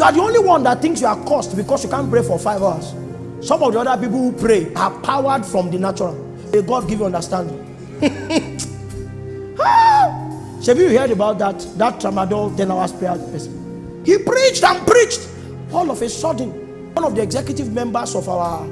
You are the only one that thinks you are cursed because you can't pray for 5 hours. Some of the other people who pray are powered from the natural. May God give you understanding. Have you heard about that tramadol 10 hours prayer person? He preached and preached. All of a sudden, one of the executive members of our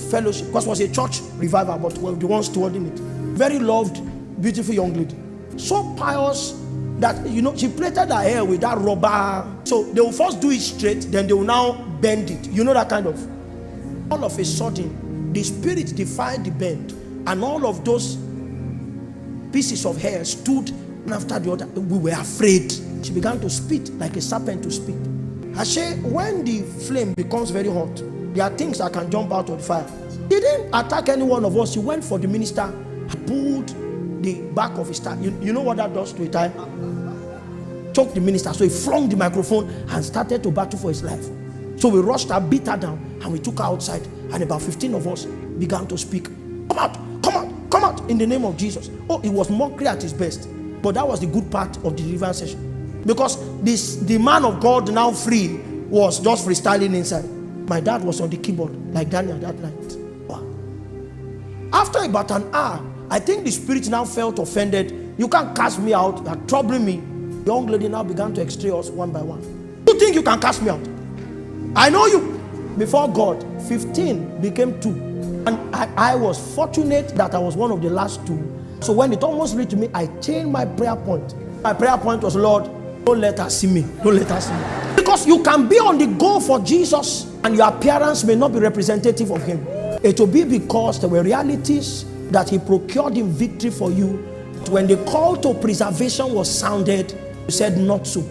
fellowship, because it was a church revival, but we were the ones stewarding it. Very loved, beautiful young lady. So pious that, she plaited her hair with that rubber. So they will first do it straight, then they will now bend it. You know that kind of. All of a sudden, the spirit defied the bend, and all of those pieces of hair stood one after the other. We were afraid. She began to spit like a serpent to spit. I say, when the flame becomes very hot, there are things that can jump out of the fire. He didn't attack any one of us. He went for the minister, pulled the back of his tie. You know what that does to a tie? Choked the minister. So he flung the microphone and started to battle for his life. So we rushed her, beat her down, and we took her outside. And about 15 of us began to speak. Come out, come out, come out in the name of Jesus. Oh, it was mockery at his best. But that was the good part of the deliverance session. Because the man of God, now free, was just freestyling inside. My dad was on the keyboard like Daniel that night. Wow. After about an hour, I think the spirit now felt offended. You can't cast me out. You are troubling me. The young lady now began to extray us one by one. You think you can cast me out? I know you. Before God, 15 became 2. And I was fortunate that I was one of the last 2. So when it almost reached me, I changed my prayer point. My prayer point was, Lord, don't let her see me. Don't let her see me. Because you can be on the go for Jesus and your appearance may not be representative of him. It will be because there were realities that he procured in victory for you. When the call to preservation was sounded, you said not so.